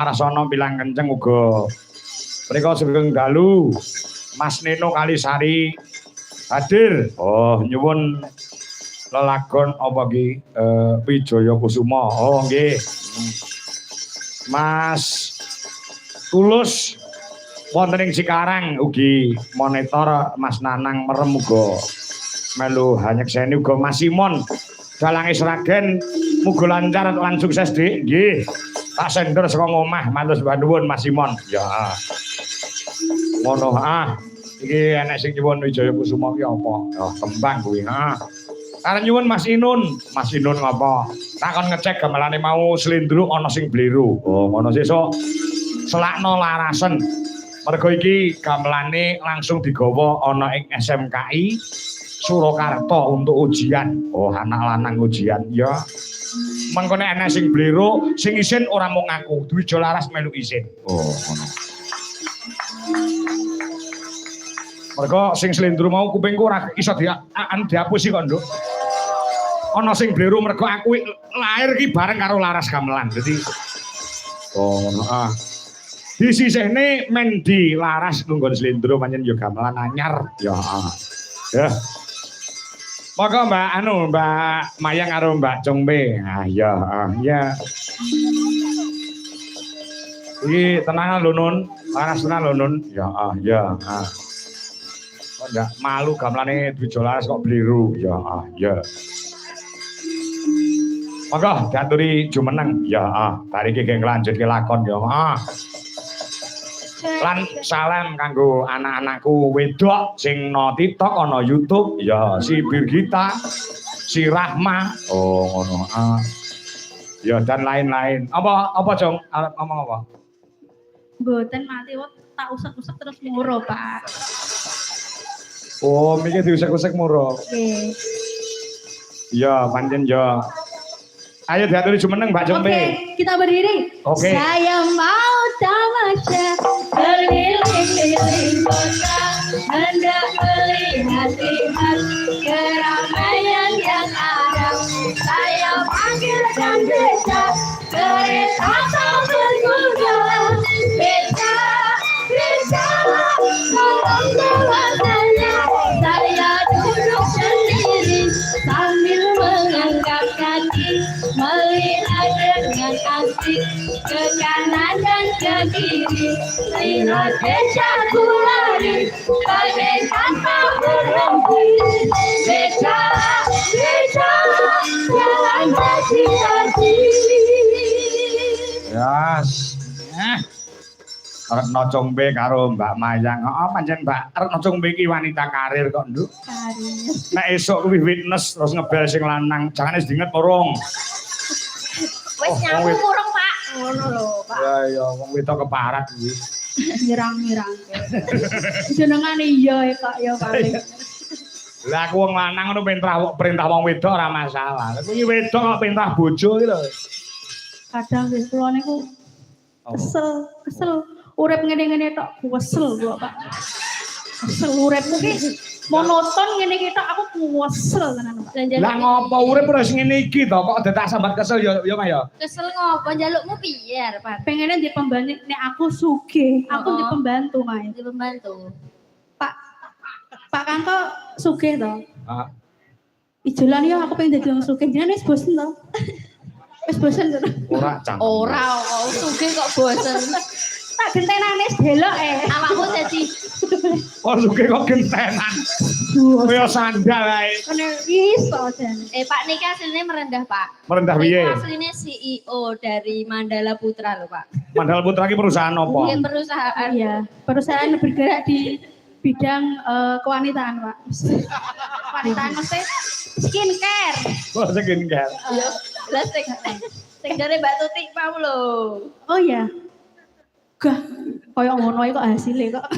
Arsono bilang kenceng uga. Mereka sugeng dalu. Mas Nino Kalisari hadir. Oh, nyuwun lelagon apa ki Wijaya Kusuma. Oh, nggih. Mas Tulus wonten ing Cikarang ugi monitor Mas Nanang merem uga melu hanyekseni uga Mas Simon dalange Sragen muga lancar lan sukses Dik. Nggih. Tak sender saka omah matur nuwun Mas Simon. Ya. Ngono iki enek sing nyuwun Wijaya Kusuma ki apa? Oh, tembang kuwi. Karep nyuwun Mas Inun. Mas Inun ngapa? Takon ngecek gamelane mau slendro ana sing bliru. Oh, ngono sesuk selakno larasen. Mergo iki gamelane langsung digawa ana ing SMKI Surakarta untuk ujian. Oh, anak lanang ujian. Ya. Mengko nek ana sing bliru, sing isin ora mung ngaku, Dwija Laras melu isin. Oh, ngono. Mergo sing slendro mau kupingku ora iso dihapusi kok, Nduk. Ana sing bliru mergo aku lahir ki bareng karo Laras gamelan. Dadi ngono disisihne men di Laras nunggon slendro pancen yo gamelan anyar. Ya. Ya. Maka Mbak Mayang karo Mbak Congbe. Ya. Iki tenang lho Nun. Laras tenan lho Nun. Ya. Kok ndak malu gamelane Dwija Laras kok bliru. Ya. Monggo diaturi jumeneng. Ya, bari iki nglanjutke lakon ya. Lan salam kanggo anak-anakku wedok sing no TikTok ana YouTube ya si Birgita, si Rahma. Oh ngono. Ya dan lain-lain. Apa Jong? Arep ngomong apa? Mboten mati wong tak usek-usek terus muro, Pak. Oh, mikir diusek-usek muro. Nggih. Ya, pancen ya. Ayo diaturi jumeneng Mbak Jombe. Oke, kita berdiri. Oke. Saya mau tamasya berkeliling kota, hendak melihat keramaian yang ada. Saya panggilkan beca, kereta tak berkuda. Beca, tolong bawa saya. Saya duduk sendiri sambil mengangkat kaki, melihat dengan asik ke kanan dan ke kiri. Lihat becaku lari bagaikan tak berhenti. Beca, jalan bersih-bersih. Yes. Retno Congbe karo Mbak Mayang. Pancen Mbak Retno Congbe iki wanita karir kok, Nduk. Karir. Nek esuk kuwi witness terus ngebel sing lanang, jangan wis dinget urung. Wis nyamu murung, Pak. Ngono lho, Pak. Ya, wong wedok keparat kuwi. Nyerang-nyerang. Jenengane iya kok ya paling. Lah aku wong lanang ngono perintah wong wedok ora masalah. Lah kuwi wedok kok perintah bojo iki lho. Kadang wis kula niku kesel. Urip ngene-ngene tok kesel kok, Pak. Kesel uripku ki monoton ngene iki tok aku kesel tenan, Pak. Lah ngopo urip ora sing ngene iki to kok detak sambat kesel ya Mas ya. Kesel ngopo njalukmu piye, Pak? Pengennya di pembantu nek aku sugih, aku di pembantu, Mas. Di pembantu. Pak Kanto sugih to? Heeh. Ijolan ya aku pengen dadi wong sugih. Jenenge wis bosen to. Wis bosen to. Ora cang. Ora sugih kok bosen. Tak gentenane delok Awakmu dadi Oh sugih kok gentenan. Kaya sandal ae. kene iso jane. Pak niki asline merendah, Pak. Merendah piye? Niku asline CEO dari Mandala Putra lho, Pak. Mandala Putra ki perusahaan apa? Mungkin perusahaan Iya, perusahaan bergerak di bidang kewanitaan, Pak. Kewanitaan mesti skincare. Oh skincare. Lah sing jare Mbak Tutik mau lho. Oh iya. Gah, koyo ngono kok hasilnya kok.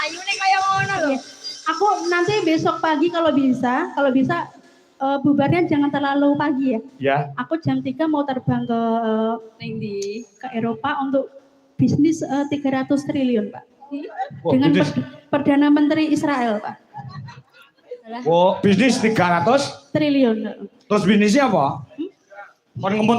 Ayune kaya ngono lho. Aku nanti besok pagi kalau bisa bubarnya jangan terlalu pagi ya. Ya. Aku jam 3 mau terbang ke Eropa untuk bisnis 300 triliun, Pak. Oh, Dengan bisnis. Perdana Menteri Israel, Pak. Oh, bisnis 300 Triliun. terus bisnisnya apa? Kon ngempet